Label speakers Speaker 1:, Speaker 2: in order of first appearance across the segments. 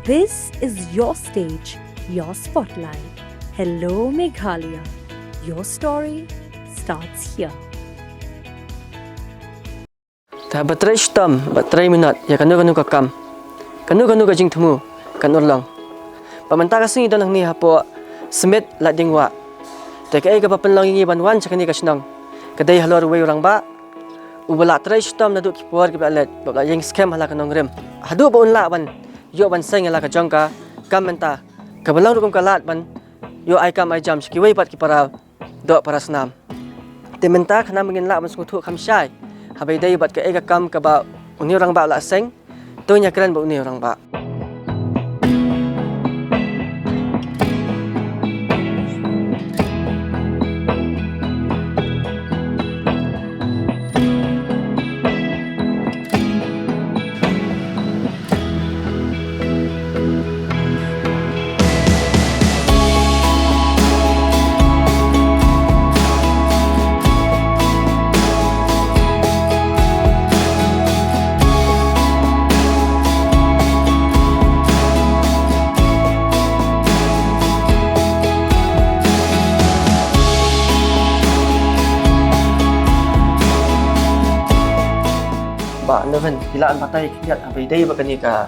Speaker 1: This is your stage, your spotlight. Hello, Meghalaya. Your story starts here.
Speaker 2: Ta batray stam, batray minat, ya kanu kakam. Kanu kajing temu, kanu lang. Pamanta kasing ito nang niya po, smit la dingwa. Teka ay kapapan lang yung ibanwan sa kani kasinang. Kaday halor way orang ba? Ubala tray stam na do kipuar kibalet, babla yung scam hala kanong rim. Hadu ba unla ban, yo ban say nga la kajangka, kamenta. Kabalang rukum kalat ban, yo ay kam ay jam, kiway pat kipara, do para senam. Tementa kana mungkin la ban skutu kam syai. Habay day bat ka ega kam ka ba uni orang ba la seng, to nya keren ba uni orang ba. Ba naven pilaan patay kiat habay day ba kani ka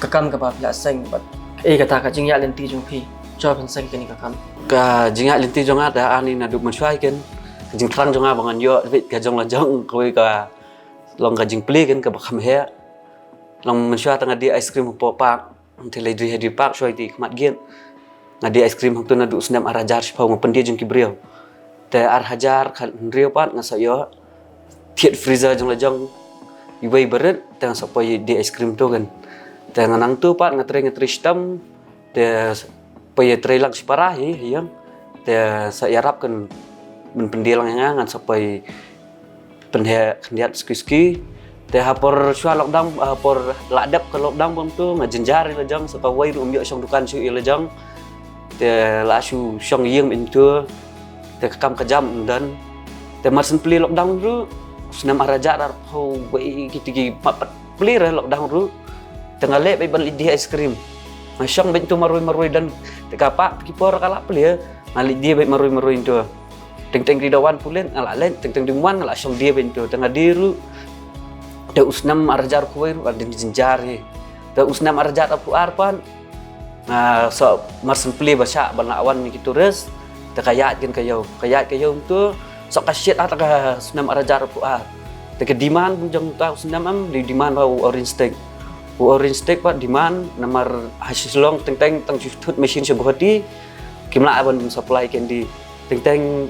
Speaker 2: kakam ka ba pila seng bat kata ka jingya lenti jung pi job seng kani kakam
Speaker 3: ka jinga linti jonga da ani na duk manswai ken jing trang jonga bangan yo vit ka jong la jong koi ka long ka jing pli ken ka bakham he long manswa tanga di ice cream po pak until di pak shoi di kmat gen na di ice cream tu na du snam arajar shpau mo pendi jung ki brio te ar hajar khan rio pat nga sa yo thiet freezer jong la jong ibai beret tang sapai di ice cream tu kan tang nang tu pat ngatri stam te pai trai lang sipara hi yang te sa yarap kan ben pendilang ngan sapai penhe kendiat ski te hapor shwa lockdown hapor ladap ke lockdown bom tu ngajenjar la jang sapa wai rum yo song dukan su la jang te la su song yeng into te kam kajam dan te marsen pli lockdown tu senam araja dar ho wei kitigi papat pli re lockdown ru tengah le bai ban di ice cream masyong bentu marui dan tekapa kipor kala pli ngali dia bai marui tu teng di dawan pulen ala len teng di wan ala syong dia bentu tengah diru da usnam arajar kuai ru ada jinjari da usnam arajar apu arpan so marsen pli basa banawan ni kitu res tekayat gen kayau tu sok kasyet ataka senam arajar puar teke diman bunjang ta senam am di diman wa orange steak pa diman namar hasilong teng tang tut mesin sebuhati kimla aban supply kendi teng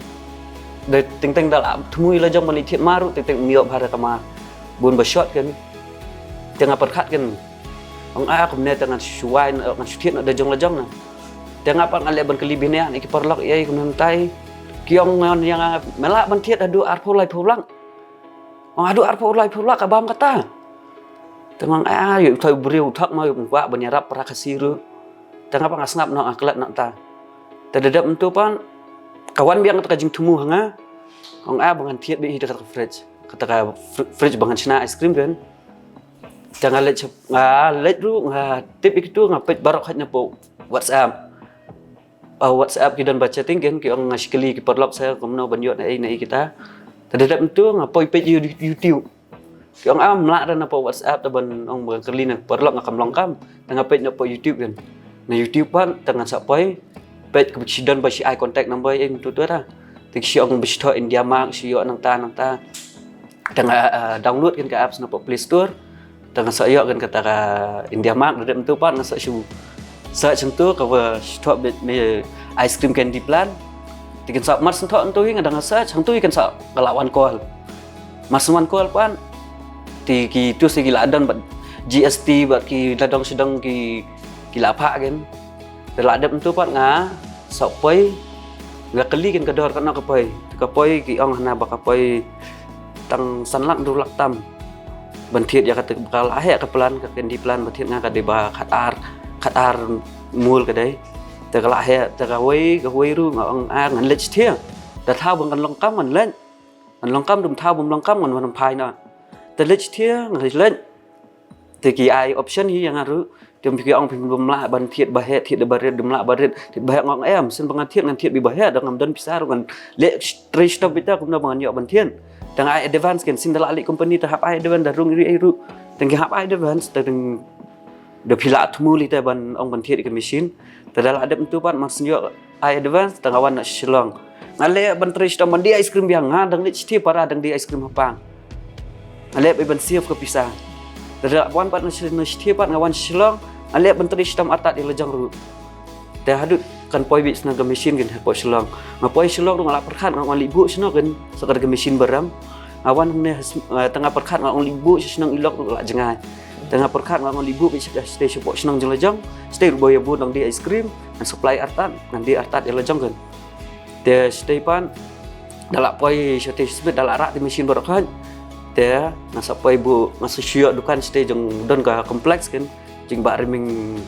Speaker 3: dalam tmui la jang manitiet maru teng miop hara kama bun ba shot kan tengah perkat kan ong a kum ne tengah suai ngan sutiet ada jong la jong na tengah pa ngale ban kelibine ni kiperlok yai kun tai kiong ngon yang melak bantiet adu arpo lai pulang adu arpo lai pulang kabam kata temang yu thoi briu thak ma yu wa banyarap prakasiru tengah pa ngasngap no aklat nak ta tadadap entu pan kawan biang kata jing tumu hanga ong bangan tiet bi dekat fridge kata fridge bangan china ice cream kan tengah let ru tip itu ngapet barok hatnya po WhatsApp kita baca tinggal ki orang ngasikeli ki perlok saya kemana banjut nai kita tadadap itu ngapoi page YouTube ki orang melak dan apa WhatsApp taban orang berkeli nak perlok ngakam longkam tengah page apa YouTube kan na YouTube pan tengah sapai page kebidan basi eye contact number yang tu dah tik si orang bisi India Mark si yo nang ta tengah download kan ke apps na Play Store tengah saya kan kata India Mark tadadap itu pan ngasa su search untuk cover stop me ice cream candy plan tikin sa mas untuk yang ada search untuk ikan sa kelawan call masman call pan ti tu segi ladan GST bat ki ladang sedang ki lapa kan ladap itu pan nga sopai nga keli kan kador kana kapai ki ong hana bakapai tang sanlak dulak tam bantiet ya kata bakal ahe ka plan ka candy plan bantiet nga ka deba khatar mul kadai tegala he tegawai ru ngong ngan lech thia ta thau bang kan longkam ngan len an longkam dum thau bum longkam ngan wan phai na ta lech thia ngai len TKI option hi yang aru dem pi ong pi bemlah ban thiet bahet thiet baret demlah baret thiet bahet ngong em sen pengathiet ngan thiet bi bahet dang dan pisar ngan le trace stop bita kumna bangan yo ban thien dang ai advance kan sin dala ali company tahap ai advance darung ri ru dang hap ai advance dang de pila tmuli ta ban ong ban thiet ikan mesin tadala adep tu pan maksud yo ai advance dang awan nak shilong ngale ban trace stop mandi ice cream biang dang le chiti para dang di ice cream hapang ngale be ban siap ke pisah Dada wan pat nasi pat ngawan Shillong, alek benteri sistem atat di lejang ru. Dah hadut kan poi bit senang ke mesin kan poi Shillong. Ngapoi Shillong tu ngalak perkat ngawan libu senang kan sekar ke mesin beram. Awan ne tengah perkat ngawan libu senang ilok tu ngalak jengai. Tengah perkat ngawan libu bit stay support senang jeng lejang, stay boya bu nang di ice cream dan supply atat nang di atat di lejang kan. Dia stay pan dalak poi stay sebut dalak rak di mesin berkat. Dia nasa pai bu masa syok dukan stay jeng don ka kompleks kan jeng ba riming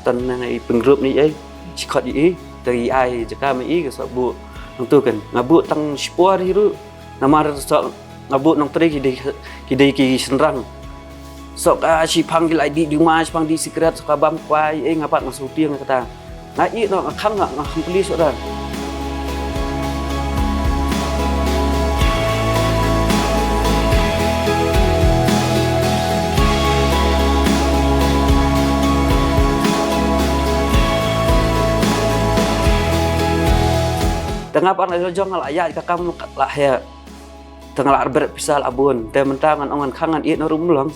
Speaker 3: tan ngai penggrup ni ai sikot i dari ai jaka mai ke sabu nang tu kan ngabu tang spor hiru namar so ngabu nang tri kidai ki senrang sok ka si panggil ID di mas pang di secret sok bam kwai ngapat masuk tiang kata ngai no khang ngah komplis ora tengah par ngai jong ngal ayat ka kam lah ya tengah lar ber pisal abun te mentangan ongan kangan i no rumlang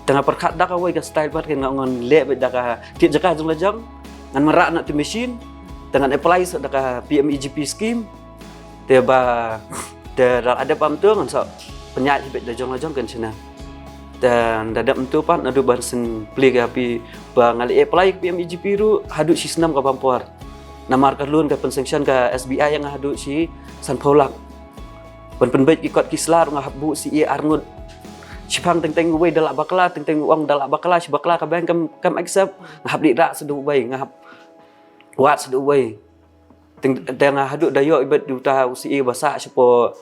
Speaker 3: tengah perkat dak awai ka style pat kan ongan le be dak ti jaka jong lajang ngan merak nak ti mesin dengan apply so dak PMEGP scheme te ba te ada pam tu ngan so penyat be jong lajang kan sina dan dadap tu pat nadu barsen pli ka pi ba ngali apply PMEGP ru hadut sistem ka pampor namar kalun ke pensengsion ke SBI yang ngahadu si San Paulak penbaik ikut kislar ngahabu si Arnud sipang teng-teng we dalak bakla teng-teng uang dalak bakla si bakla ka bank kam accept ngahab di rak sedu bay ngahab wat sedu bay teng ngahadu dayo ibet duta si basa sipo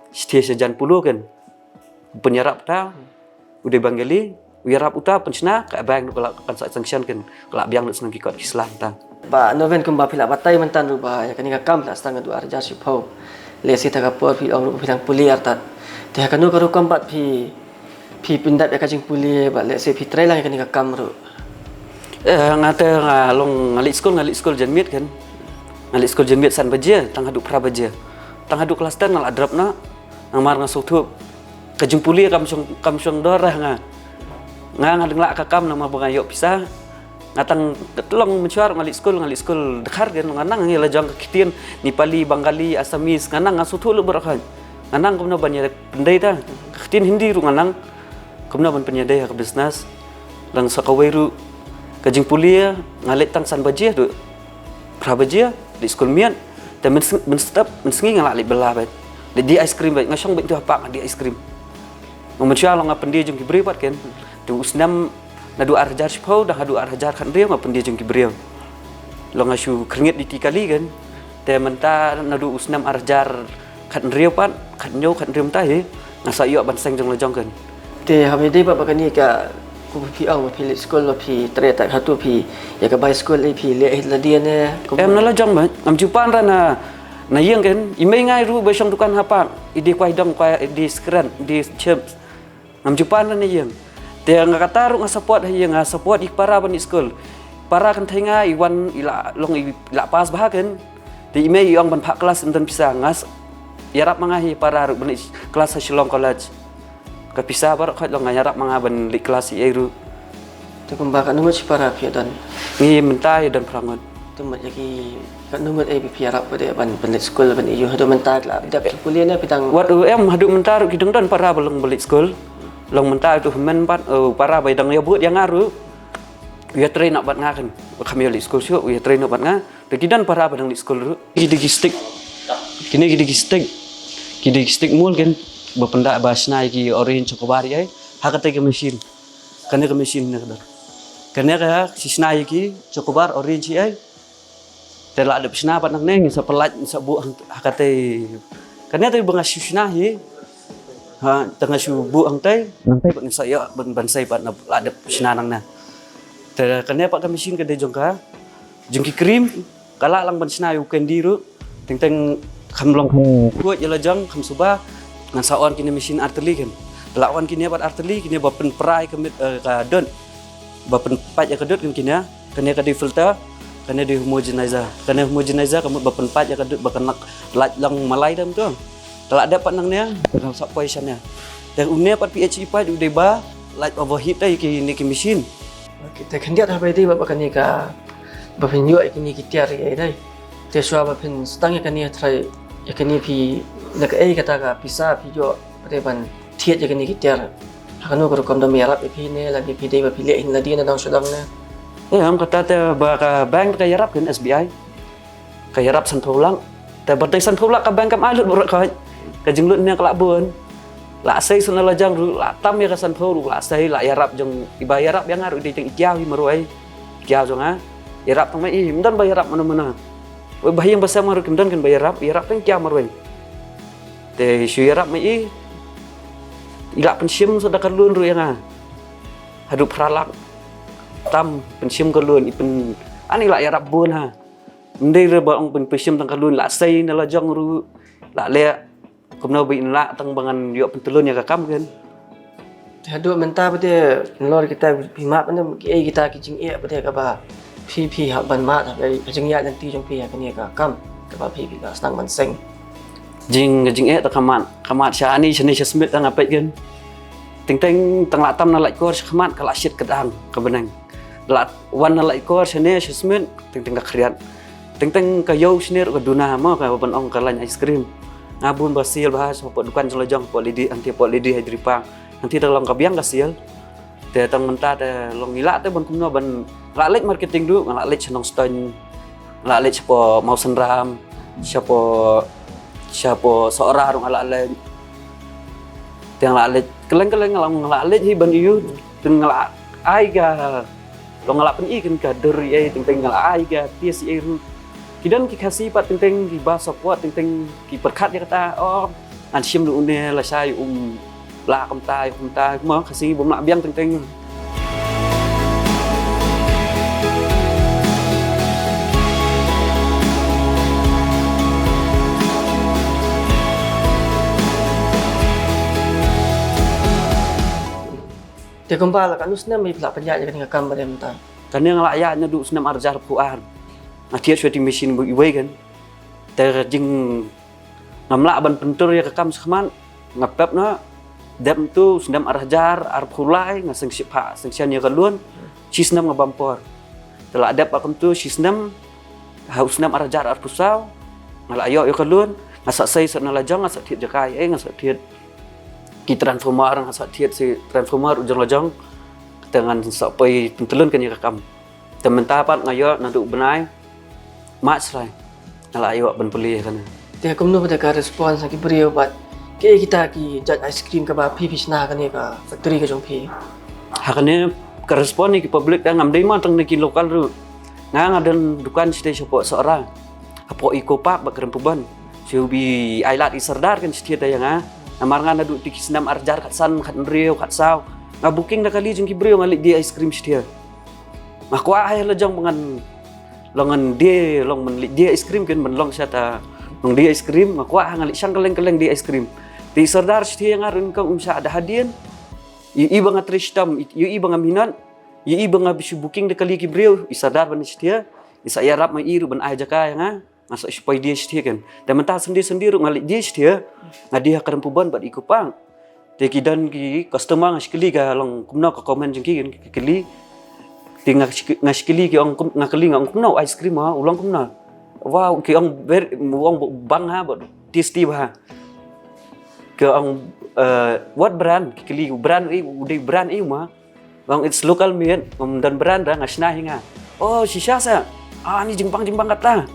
Speaker 3: stia sejan puluh kan penyerap ta udah bangali wirap uta pensna ka bank kalau kan sanction kan kalau biang nak senang ikut kislar ta
Speaker 2: Ba noven kumba pila batai mentan ruba ya kani kam la stanga du arja si phau le si taka por pi ong ru pilang puli artat te kanu karu kambat pi pindat ya kajing puli ba le se pi trai lang kani kam ru
Speaker 3: ngate ngalong ngali school jenmit kan ngali school jenmit san baje tang hadu pra baje tang hadu kelas 10 ngal adrap na ngamar ngasuk tu kajing puli kam syong dorah ngadeng la ka kam nama bangayok pisah ngatang tolong mencuar ngali school dekar kan nganang ngi lajang kekitian Nepali Bengali Assamese nganang ngasutu lu berakan nganang kumna banyak pendai ta kekitian Hindi ru nganang kumna ban penyadai ke bisnes lang sakawai ru kajing pulia ngalet tang san baje tu prabaje di school mian dan menstep mensengi ngalak li belah bet di ice cream bet ngasong bet tu apa di ice cream mencuar long apendi jung kibri pat kan tu usnam nadu arjar spau dah adu arjar kan riau ngapen dia jeng kibriau lo ngasu keringet di tikali kan te menta nadu usnam arjar kan riau pan kan nyau kan riau mta he ngasa yo ban seng jeng lejong kan
Speaker 2: te hame dei ba bakani ka ku pi ong pi school lo pi tre tak hatu pi ya ka bai school le pi le la dia ne
Speaker 3: em na lejong ba ngam jupan rana na yeng kan imei ngai ru ba song dukan hapa ide kwai dong kwai di skran di chips ngam jupan rana yeng dia ngakataru support yang support para ban school para kan thenga iwan ila long ila pas bahagen di ime yang ban pak kelas enten bisa ngas yarap mangahi para ban kelas Shillong College ka bisa bar khat long yarap manga ban li kelas iru
Speaker 2: tu kumbakan numut si para pi dan
Speaker 3: ngi mentai dan prangot
Speaker 2: tu mat lagi kan numut pi yarap pada ban school ban iyo hadu mentat la dak kuliah ne pitang
Speaker 3: wat em hadu mentar kideng dan para belum balik school long mental tu men pat para bai dang ya buat yang ngaru ya train nak bat ngakan kami li school sio ya train nak bat nga dan para badang li school ru gidi stick mul kan bapenda basna ki orange chokobari ai hakate ke mesin kane ke mesin ne kadar kane ka sisna ki chokobar orange ai tela ada sna pat nang neng sa pelat sa bu hakate kane tu bengas sisna hi ha tengah subuh ang tay ban saya ban sai ban ada senanang na te kanya pak mesin ke de jong ka jong ki krim kala lang ban sna yu ken diru teng kham long kuat jala jang kham suba ngan saon kini mesin arteli kan lawan kini bat arteli kini bapen prai kemit ka don bapen pat ya kedut kan kini kanya ka di filter kanya di homogenizer kamu bapen pat ya kedut bakan laj lang malai dam tu telah dapat nang nia dalam sak poisannya dan unia pat pH ipa di ba light overheat dai ki ni ki mesin
Speaker 2: kita kan dia apa itu bapak kan ni ka bapak nyuai kini kita hari dai dia suara bapak setangnya kan ni try ya kan ni pi nak kata ka bisa pi jo pada tiat ya kan ni kita akan aku kom dom yarap pi ni lagi pi dai bapak pilih in lagi na dang sedang na
Speaker 3: am kata te ba ka bank ka yarap kan SBI ka yarap san tholang te bertai san tholang ka bank kam alut berat ka kajeng lut nia kelak bun la sei sun la jang ru la tam ya kasan pho la sei la yarap jong iba yarap yang aru di teng ikiau hi maroi ikiau jong a yarap tang mai mdan ba yarap mana we bahayang basa maru kimdan kan ba yarap teng ikiau maroi te shu yarap mai ila pensim sudah kalun ru yang a hadu pralak tam pensim kalun ipen ani la yarap bun ha ndai re ba ong pensim tang kalun la sei na la jang ru la le kumna bi la tang bangan yo pentelun ya kakam kan
Speaker 2: hadu menta bade lor kita bima pandam kita kijing bade ka ba pi ha ban ma ta jing ya dan ti jong pi ka ni ka kam ka ba pi ka snang man seng
Speaker 3: jing ta kamat sha ani chani sha smith tang apet kan ting tang la tam na lai kor kamat kala shit kedang ka benang la wan na lai kor chani sha smith ting ka khriat ting ka yo snir ka duna ma ka ban ong ka lain ice cream ngabun basil bahas pok dukan selajang pok lidi hidripang nanti dalam kabiang kasil te tang menta te long ila te ban kumno ban la lek marketing du la lek senong ston la lek po mau senram siapa seorang rong ala lek tiang la lek keleng lang la lek hi ban iu teng la ai ga long la pen i kan ka deri ai teng la ai ga tis i ru kidan ki kasih pat teng ki ba support teng ki perkat ya kata oh an sim lu ne la sai la kam tai mo kasih bom la biang teng
Speaker 2: te kumpala kan usna mai pla panja kan kam bare menta
Speaker 3: kan yang la ya nya du senam arjar puan Akhir suatu mesin iway kan, terjing ngamla ban pentur ya kekam sekman ngapep na, dem tu sendam arjar arpulai ngaseng siapa sengsian ya kalun, si senam ngabampor, telah adep akam tu si senam, haus senam arjar arpusau, ngala ayo ya kalun, ngasak say sa nalajang ngasak tiat jakai, ngasak tiat ki transformer ngasak tiat si transformer ujang lajang, dengan sampai pentelun kan ya kekam, temen tapat ngayo nanti benai. Mat serai, kalau ayo ban beli kan.
Speaker 2: Dia kumno pada ka respons ki beriau bat ke kita ki jat ice cream ka ba pi pisna kan ni ka factory ka jong pi.
Speaker 3: Hakane ka respon ni ki public dah ngam dei ma tang ki lokal ru. Ngang ada dukan site sopo seorang. Apo Eco Park bak Rempuban. Siubi ailat iserdar kan site yang amar ngana du ti senam arjar kat san kat nriu kat sau. Nga booking dah kali jong ki beriau ngalik di ice cream site. Makwa ai lajang bangan longan dia long menlik dia ice cream kan menlong syata long dia ice cream makwa ngalik sang keleng dia ice cream di serdar siti yang arun kang ada hadian i bangat tristam i bangat minat i bangat bisu booking de kali kibreu i serdar ban siti isa yarap mai iru ban aja ka yang masuk supaya dia siti kan dan mentah sendiri ngalik dia siti ngadia Rempuban bat ikupang te kidan ki customer ngaskeli ga long kumna ka komen jengki kan kili tinggal ngaskili ki ong ngakeli ngong kumna ice cream ha ulang kumna wow ki ong ber ong bang ha bot tasty ba ke ong what brand kili brand i udah brand i ma ong it's local made dan brand dah ngasna hinga oh sisa sa ni jempang kata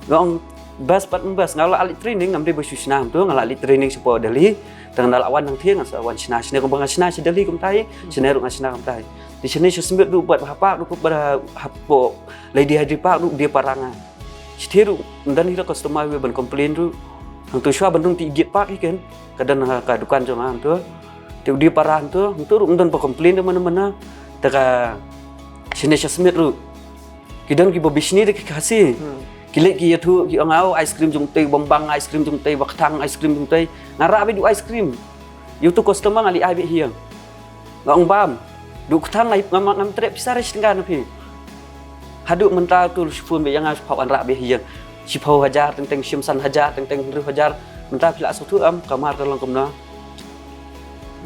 Speaker 3: ong bas ngala ali training ngamde basu snam tu ngala ali training sepo dali tang lawan nang thiang sa wan sna sne ko bang sna si dali kum tai sne ru ngasna kum tai di sini sembet du buat apa du pada hapo lady hidri pak du dia paranga setiru dan hira customer we ban complain du hang tu shua bandung ti git pak ikan kadan ka dukan jong hang tu ti di parahan tu hang tu mendon pa komplain de mana-mana taka sini smith ru kidan ki bisnis de ki kasi kilek ki tu ki angau ice cream jong tei bombang ice cream jong tei baktang ice cream jong tei ngara be du ice cream yu tu customer ngali ai be hiang ngong bam du tang ai ngam tre pisare stinggan pi haduk mental tu sipun be yang pau an ra be hiang sipau hajar teng simsan hajar teng ru hajar mental pila sutu am kamar dalam komna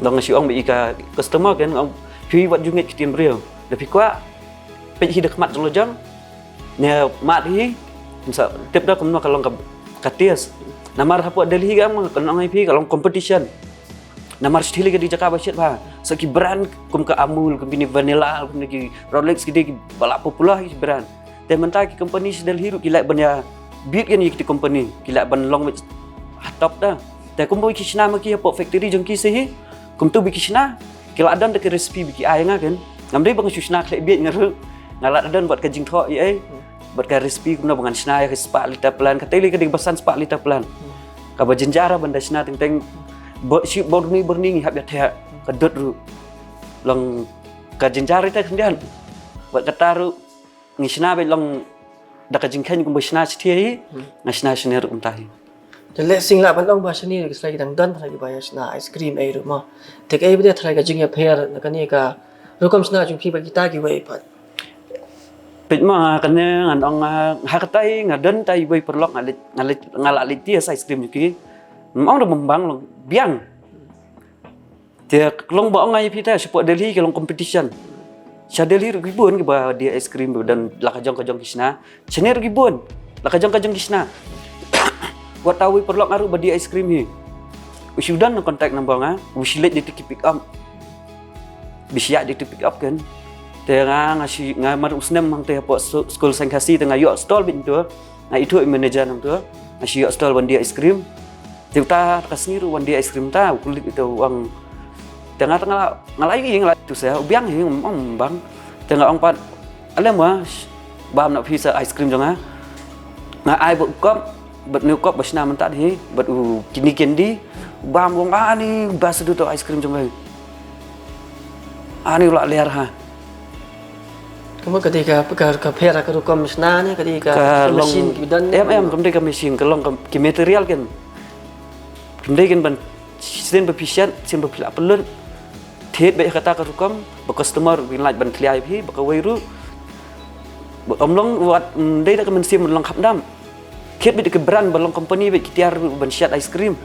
Speaker 3: dong si ong be ka customer kan ngong pi wat jungit kitien brio lebih kwa pe hi dak mat jong lojang ne mat hi sa tip dah kumno kalong katias namar hapo Delhi gam kalong ai pi kalong competition namar stili ke di Jakarta basit ba saki brand kum ka Amul kum ni Vanilla kum ni Rolex ki balap popular ki brand te mentai ki company Delhi ru kilak banya bit kan ki company kilak ban long top dah te kum boy kishna ma ki hapo factory jong ki sehi kum tu bi kishna kilak dan de recipe bi ki ai nga kan ngamdei bang susna klek bit ngaru ngalat dan buat kajing tho ai buat ka recipe kumna bangan sna ya spa liter plan kateli ka basan spa liter plan ka bajenjara banda sna teng si borni hab ya the ka dot ru long ka jenjara ta kendian buat kata ru ngisna be long da ka jingkhen kum basna sthi ngasna sner umtahi
Speaker 2: le sing la ban ong ba shani ke slai dang dan thai ba ya sna ice cream ai ru ma te kai be thai ka jing ya pher na ka ni ka rukom sna jung phi ba kita ki wei pat
Speaker 3: pit ma kanya ngan ong hakatai ngaden tai boy perlok ngalak liti ice cream ki mong do membang long biang dia long ba ngai pita support Delhi ke long competition cha Delhi ribun ke ba dia ice cream dan lakajong kisna chene ribun lakajong kisna buat tahu perlok ngaru ba dia ice cream hi usudan contact number usilet di pick up bisya di pick up kan tengah ngasi ngamar usnem mang teh apa school sangkasi tengah yok stall bin tu na itu manager nang tu ngasi yok stall wan dia ice cream kita kasni ru wan dia ice cream ta kulit itu uang tengah ngalai tu saya biang hi bang tengah ong pat alam bam nak pizza ice cream jong ai bot kop bot new kop basna mentat hi bot kini candy bam wong ani bas tu ice cream jong ani ulak liar ha
Speaker 2: kamu ketika ka pera ka rukom sna ni ketika mesin ki dan
Speaker 3: em kemudian ke mesin ke long ke material kan kemudian ban sen berpisiat sen berpilak pelun thiet be kata ka rukom ba customer bin laj ban kliai phi ba ka weiru om long wat dei da ka mensim long khap dam thiet be ke brand ba long company be kitiar ban siat ice cream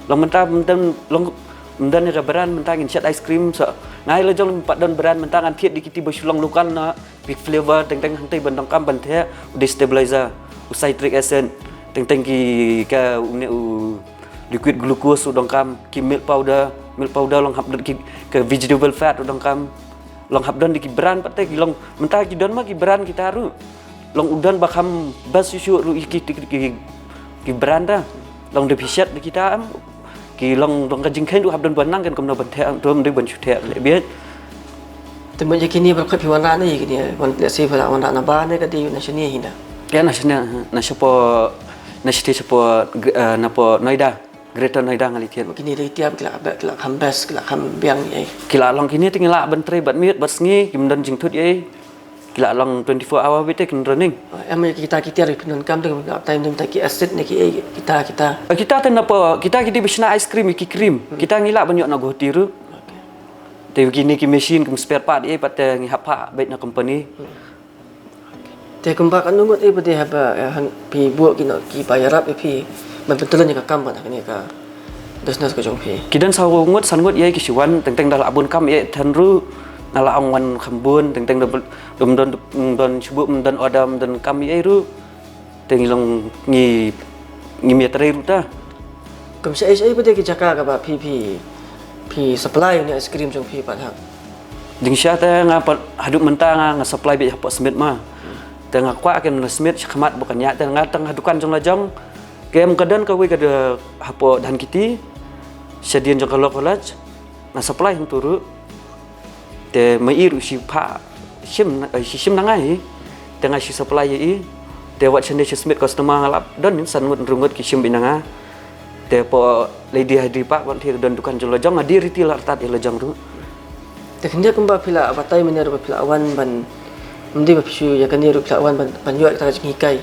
Speaker 3: long mentam long mendan ka brand mentang siat ice cream so ngai lo jong pat don brand mentangan thiet di kiti bosulong lukan na big flavor teng hantai bandang kam ban the destabilizer citric acid teng ki ka liquid glucose udang kam ki milk powder long hab ki ke vegetable fat udang kam long hab don di ki brand pat ki long mentang ki don ma ki brand kita ru long udan bakam bas susu ru ki brand da long de pisiat di kita ki long ka jingkhen du hab don banang kan komno ban the rom de ban chu the le biết
Speaker 2: te mo yakini ba khapi wana ni kini wan le si phala wana na ba ne ka di na shini hinda
Speaker 3: ya na siapa na po Noida Greater Noida ngali thiet
Speaker 2: kini de tiap kila khambes kila kham biang ai
Speaker 3: kila long kini tingla ban tre bat miet bat sngi kim dan jing thut ai kila long 24 hour bete kin running
Speaker 2: am kita ri pinon kam de time dem ta ki acid ne ki kita
Speaker 3: ten apa kita bisna ice cream ki cream kita ngila banyak na go tiru te gini ki machine kum spare part ai pat ngi hapa bet na company
Speaker 2: te kumba kan nungut ai bade haba pi buat ki bayarap pi betulan ka kam ba ni ka business ko jong pi
Speaker 3: kidan saw ngut san ngut ai ki siwan teng dal abun kam ai than ru ngala ong wan khambun teng don chubu don odam don kam ai ru teng long ngi metre ru ta
Speaker 2: kum sai bade ki jaka ka ba pi supply ni ice cream jong pi pat ha
Speaker 3: ding sya ta ngapa haduk mentang nga supply be hapo smith ma tengah kwa ken smith khmat bukan nya tengah hadukan jong lajong kem kadan ka we ka hapo dan kiti sedian jong college nga supply hang turu te mai ru si pha sim nangai tengah si supply i Te wat chane Smith customer ngalap don san ngut rungut ki shim binanga. Te po lady hadri pak wan thi don dukan jolo jong adi riti lartat ila jong ru.
Speaker 2: Te kendia kumba pila abatai mene ro pila awan ban mndi ba psu ya kani ro pila awan ban yo ta jing hikai.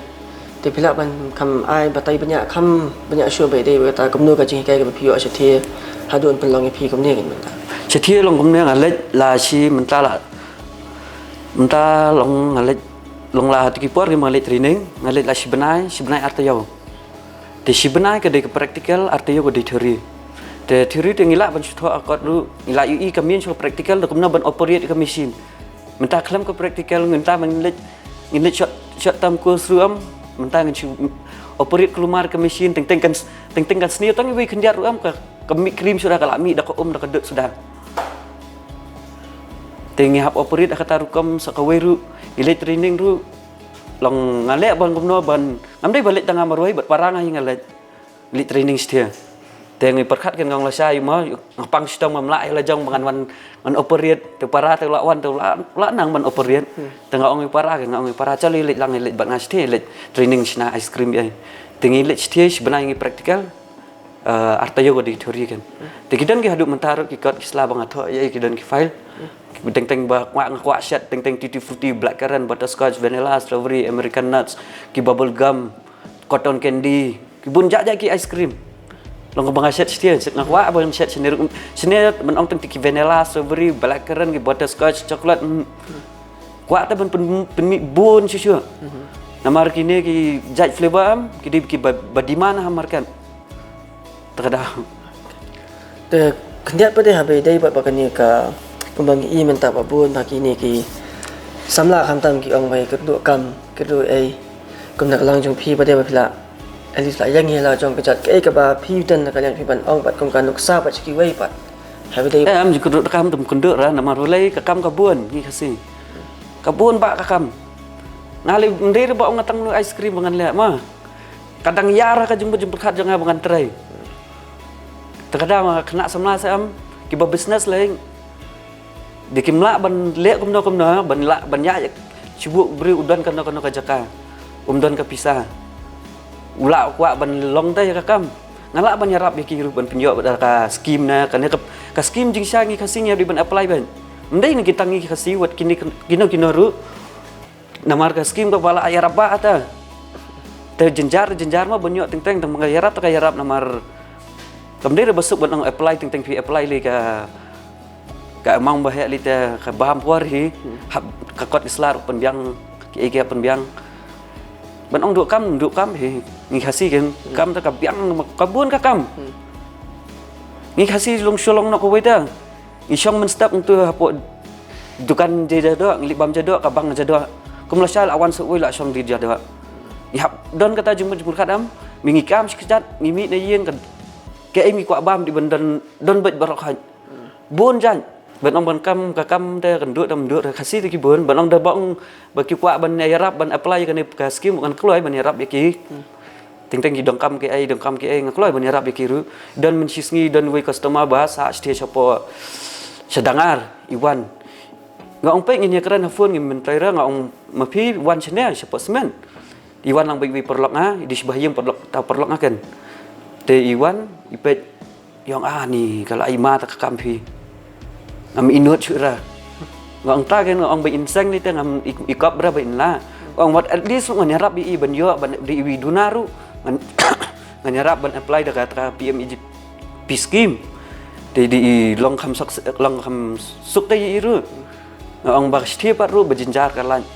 Speaker 2: Te pila ban kam ai batai banyak kam banyak syu bai dei ta kamnu ka jing hikai ka pio ashe the hadun pelong pi kamne kan menta.
Speaker 3: Chethi long kumne ngalet la shi menta la. Menta long ngalet long la hati kipor ki ngalet training ngalet la shi benai artayo. Te shi benai ke de practical artayo ko de theory. Te theory te ngila ban sutho akot lu ngila UI kamin so practical to kumna ban operate ka machine. Menta klam ko practical ngenta man ngilet shot tam ko sruam menta ngi operate keluar ke machine teng kan seni tang wi kendiar ruam ka krim sudah kalami dak dak kedut sudah. Tengi hap operate dak tarukam sakaweru ile training ru long ngale ban kumno ban ngamdai balik tangah maroi bat parang hi ngale li training setia. Tengi perkat kan ngong lasai mo ngapang sitong mamlai la jong bangan man operate te para te lawan te la nang man operate tengah ong para kan ngong para cali li lang li bat ngas li training sina ice cream ai. Tengi li setia sebenarnya praktikal artayo ko di teori kan. Te kidan ki haduk mentaruk ki kot kisla bang atho ye kidan ki file. Teng ba kwa shot teng tutti frutti blackcurrant butterscotch vanilla strawberry american nuts ki bubble gum cotton candy ki bun ja ki ice cream. Long bang set setia ngakwa bang set seni men ong teng ki vanilla strawberry blackcurrant ki butterscotch coklat. Kwa ta ben bun susu. Namar kini ki judge flavor am ki badiman hamarkan. Terkadang.
Speaker 2: Te kendia pada habe dei ba bakani ka kumbang i menta babun bagi ni ki samla khamtam ki ong bai kedu kam kedu ai kum nak lang jong phi pada ba phila alis la yang hela jong kejat ke ka ba phi dan ka yang phi ban ong bat kum kan nuksa ba chiki wei pat habe dei
Speaker 3: am ji kedu kam tum kundur ra namar ulai ka kam ka bun ni kasi ka bun ba ka kam ngali ndere ba ong ngatang nu ice cream bangan le ma kadang yara ka jemput khat jong bangan trai terkadang kena samla sam ki ba business lain di kimla ban le kumno ban la ban ya sibuk beri udan kana ka jaka umdan ka pisah ula kwa ban long teh ka kam ngala ban yarap ki ban penyo ka scheme na kana ka scheme jing sya ngi kasing di ban apply ban ndai ni kita ngi kasi wat kino ru namar ka scheme ka bala yarap ba ata te jenjar ma banyo teng teng yarap ta ka yarap namar kamdere besuk ban apply teng pi apply li ka amang bahaya lita ka baham puari ka kot islar penbiang ki ege penbiang ban ong duk kam he ngi khasi kan kam ta ka biang kabun ka kam ngi khasi long sholong nak ko weda ngi shong men step untuk hapo dukan je jado ngi bam jado ka bang jado kum la shal awan su la shong di jado ni hap don kata jumur khadam mingi kam sekejat ngi mi na yen kan ke mi kwa bam di bandan don bet barok bun jan ban ong ban kam ka kam te kan duk dam duk khasi ki bun ban ong da bang ba ki kwa ban yarap ban apply kan ka scheme kan kloi ban yarap ki ting ki dong kam ki ai ngakloi ban yarap ki ru dan men sisngi dan we customer bahasa stage apa sedangar iwan ngong pe ngi kran hafun ngi men traira ngong mapi wan channel support semen iwan lang bi perlok nga di sebahyang perlok akan te iwan ipet yang ni kalau ima tak kampi ngam inut syura ngong ta kan ngong ba insang ni te ngam ikop bra ba inla ngong wat at least ngan yarap bi ban yo ban di wi dunaru ngan yarap ban apply da ka PMEG scheme di long kham suk te iru ngong ba setiap ru berjenjar kalan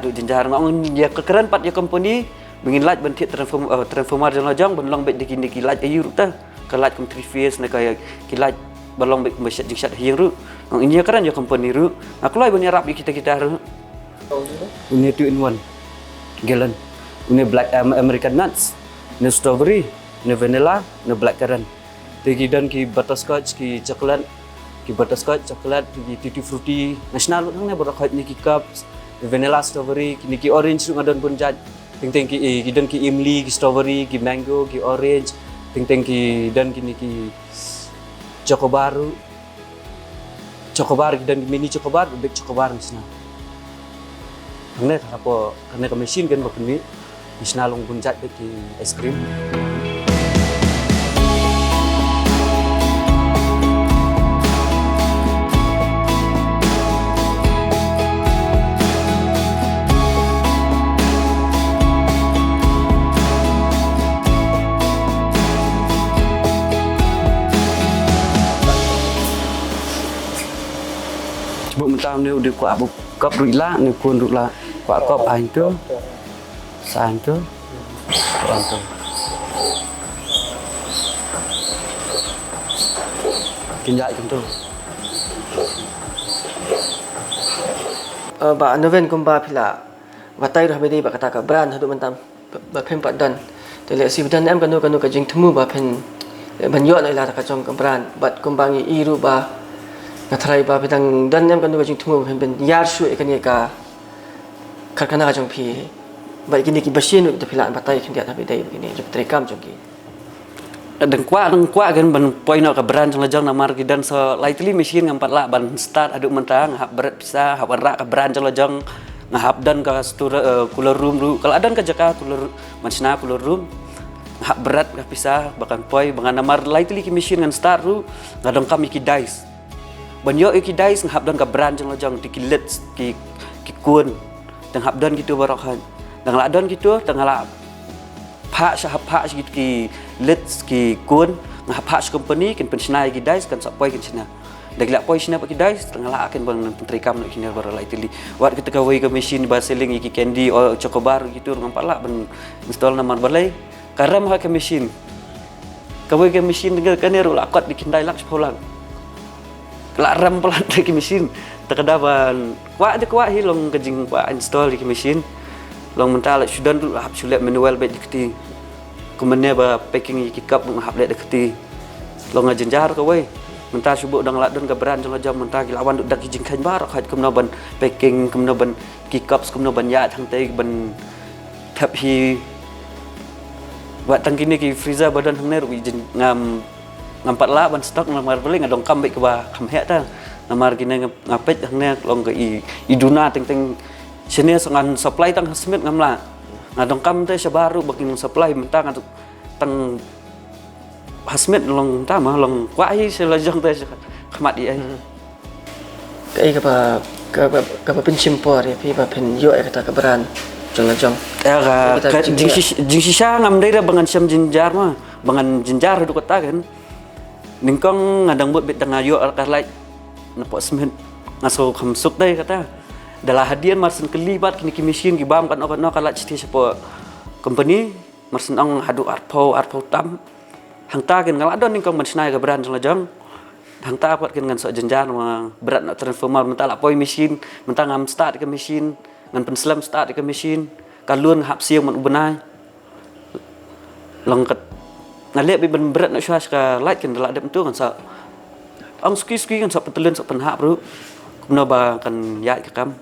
Speaker 3: du jenjar ngong ya kekeren pat ya company bingin laj ban thiet transformer jong ban long bet dikini kilaj ayu ta kalaj kum 3 phase na kaya kilaj balong bet mesyat jiksat hiang ru ngong inya keren ya company ru aklai ban yarap kita ru ini 2 in 1 gallon ini black american nuts ini strawberry ini vanilla ini blackcurrant tegi dan ki butterscotch ki coklat ki butterscotch coklat ki tutti frutti national nang ne borok ni ki cups vanilla strawberry ki orange ngadon pun jaj ting ki dan ki imli ki strawberry ki mango ki orange ting ki dan ki chocobar dan mini chocobar big chocobar misna Hangnet apa kena ke mesin kan bakni isna long bunjat ke es krim. Bộ mình tao nếu được quả bộ cấp rụi lạ nếu cuốn rụi lạ quả cấp anh trước sang trước còn từ kinh dạy chúng tôi
Speaker 2: ba noven kumba pila watai roh bedi ba kata ka brand hadu mentam ba phem padan tele si badan em kanu ka jing thmu ba phen ban yo lai la ka chong ka brand bat kumbangi iru ba ngathrai ba bidang dan em kanu ka jing thmu phen ben yar shu ekani ka karkana ka jong phi ba kini ki basin ut pila batai khin dia ta bedai begini jok trekam jong ki
Speaker 3: đừng quá kan ban point nak brand jang lajang namar kidan so lightly machine ngampat la ban start aduk mentang hab berat bisa hab rak brand jang lajang ngahap dan ka cooler room ru kalau adan ka jaka cooler mansna cooler room hab berat ka bisa bahkan poi bangan namar lightly ki machine ngan start ru ngadong kam iki dice ban yo iki dice ngahap dan ka brand jang lajang dikilet ki kuon dan hab dan gitu barokan dan la dan gitu tengah la pak syahab pak ki let ki kun ngah pak company kan pensionai ki dais kan sapoi kan sina dak la poi sina pak ki dais tengah la akan bang menteri kam nak kini baru lightly wat kita kawai ke mesin bar selling iki candy o chocobar gitu ngampak la ben install namar balai karam ha ke mesin kawai ke mesin dengan kan ru la kot dikindai lak sepolang la ram pelan ki mesin takadaban wa de kwa hilong kejing wa install ki mesin long mental sudan tu hab sulit manual bet dikti kemudian ba packing iki cup hab let dikti long ngajenjar ka we mental subuk dang la don ka brand jang jam mental ki lawan dak kijing khain bar khat kumna ban packing kumna ban ki cups kumna ban ya thang te ban thap hi wa tang kini ki freezer badan hang ne ru ngam ngampat la ban stok ngamar beli ngadong kam bet ka ba kham he ta namar kini ngapet hang ne long ka iduna teng sini sangan supply tang hasmit ngamla ngadong kam te sabaru baking supply mentang atau tang hasmit long tama long kwai selajang te khamat di ai
Speaker 2: kai ka ba pen chimpor ya pi ba pen yo kata ka brand jong jong
Speaker 3: ka jing sisa ngam dai bangan syam jinjar mah bangan jinjar du kata kan ningkong ngadang buat bet tang ayo ka lai napo smit ngaso khamsuk dai kata dalah hadian marsen kelibat kini mesin gibam kan okno kalat citi siapa company marsen ong hadu arpo tam hangta kan ngaladon ning kong mansnai ka brand lajang hangta pat kan ngan so jenjar berat nak transformer mentala poi mesin mentang ngam start ke mesin ngan penslam start ke mesin kalun hap siang man ubenai long kat ngalek bi berat nak syas ka light kan dalah dem tu kan so ong ski kan so petelun so penhap bro kumno ba kan yat ka kam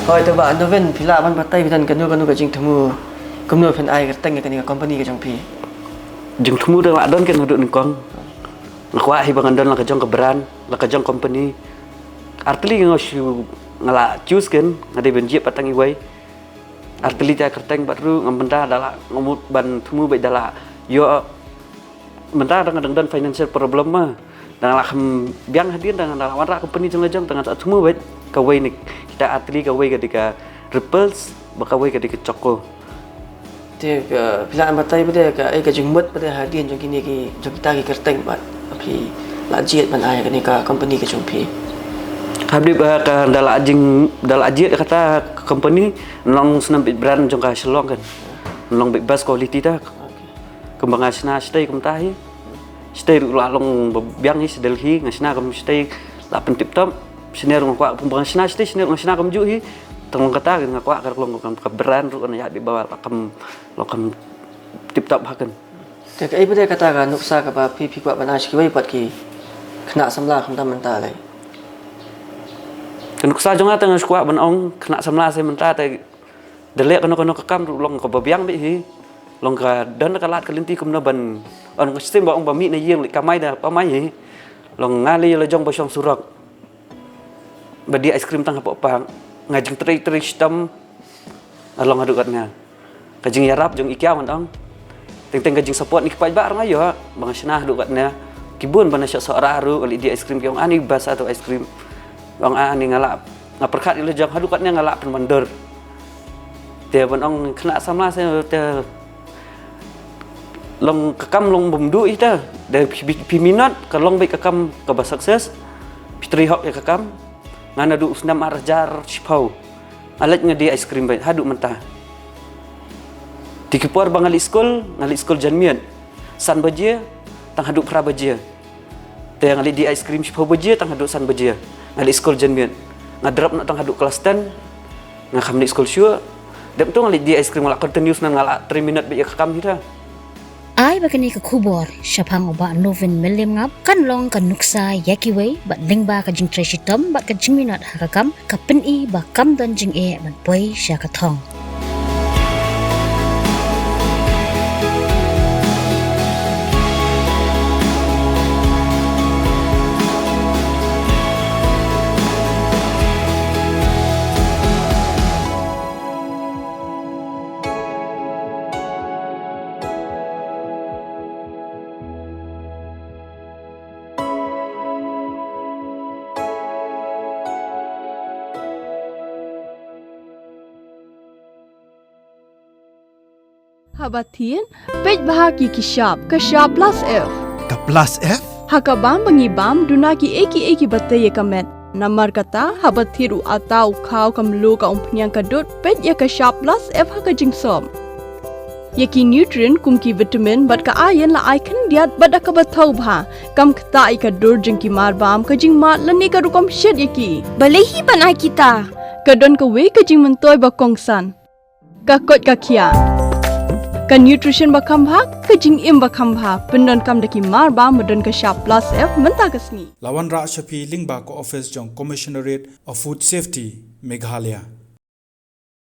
Speaker 2: Hoi to ba noven pila ban batai bidan kanu ka jing thmu kumno phen ai ka tang ka ni company ka jong pi
Speaker 3: jing thmu dang adon kan huduk ningkong lakwa hi bangan don la ka jong ka brand la ka jong company artli ngoshu ngala choose kan ngade benjip patang iwai artli ta kerteng batru ngambenda dala ngomut ban thmu bai dala yo menta dang don financial problem ma dang la kham biang hadin dang dala wan ra company jong la jong tang ta thmu bai ka wai nik kita atli ka wai ketika ripples baka wai ketika choko
Speaker 2: te pila batai bade ka ai ka jing mut bade hadin jong kini ki jong kita ki kerteng bat api la jiet ban ai kani ka company ke jumpi
Speaker 3: Habib ka dala ajit kata company long senam bit brand jong ka selong kan long bit best quality ta kembang asna stay kum tahi stay la long biang hi Delhi ngasna kum stay la pen tip top siner ngok kwa kembang asna stay siner ngasna kum ju hi tong kata ngak kwa ka long ka brand ru kan ya di bawah kam lokam tip top hakan
Speaker 2: te kai bade kata ka nuksa ka ba pi kwa ban ai ki wai pat ki khna samla kham ta manta lai
Speaker 3: Kenuk sa jong ata ngskwa ban ong kena samla se menta te delek kono ka kam long ka babiang bi hi long ka dan ka lat ka linti kum na ban on ngastim ba ong ba mi na yeng li kamai da pa mai hi long ngali le jong ba song surak ba di ice cream tang pa pa ngajeng tri stam along adu katnya kajing yarap jong ikya man ong teng kajing support ni pa ba rang ayo bang snah du katnya kibun ban sya sora ru ali di ice cream ki ong ani bas atau ice cream Bang ani ngalap ngaperkat ile jang hadu katnya ngalap pen mandor te ban ong kena samla se te long kekam long bumdu ita de piminat ka long be kekam ka ba sukses pitri hok ya kekam ngana du usnam arjar chipau alat ngadi ice cream bai hadu mentah dikipor bang ali school janmian san bajia tang hadu pra bajia te ngali di ice cream chipau bajia tang hadu san bajia ngali school janmian ngadrop nak tang haduk kelas 10 ngakam di school sure dem tu ngali di ice cream ngala continuous nan ngala 3 minute bi kakam hita
Speaker 4: ai bakani ka khubor shapang oba novin milim ngap kan long kan nuksa yakiwei ba lingba ka jing treshitam ba ka jingminat hakakam ka peni ba kam dan jing e man poi sha ka thong
Speaker 5: Habatin, pej bahagi ki sharp plus F.
Speaker 6: Ka plus F?
Speaker 5: Hakabam bangibam duna ki eki batte ye kamet. Namar kata habatiru atau kau kamlu ka umpnyang kadut pej ye ka sharp plus F haka jingsom. Ye ki nutrient kum ki vitamin bat ka iron la icon diat bat ka bathau bha kam kta i ka dur jing ki marbam ka jing mat lani ka rukom shed ye ki. Balehi banai kita. Kadon ka we ka jing mentoy ba kongsan. Ka kot ka kia. Kan nutrition bakam bhag kajing im bakam bha pendon kam daki mar ba modon ka sharp plus F menta kasni
Speaker 6: Lawan Ra Shafi Lingba ko office jong Commissionerate of Food Safety Meghalaya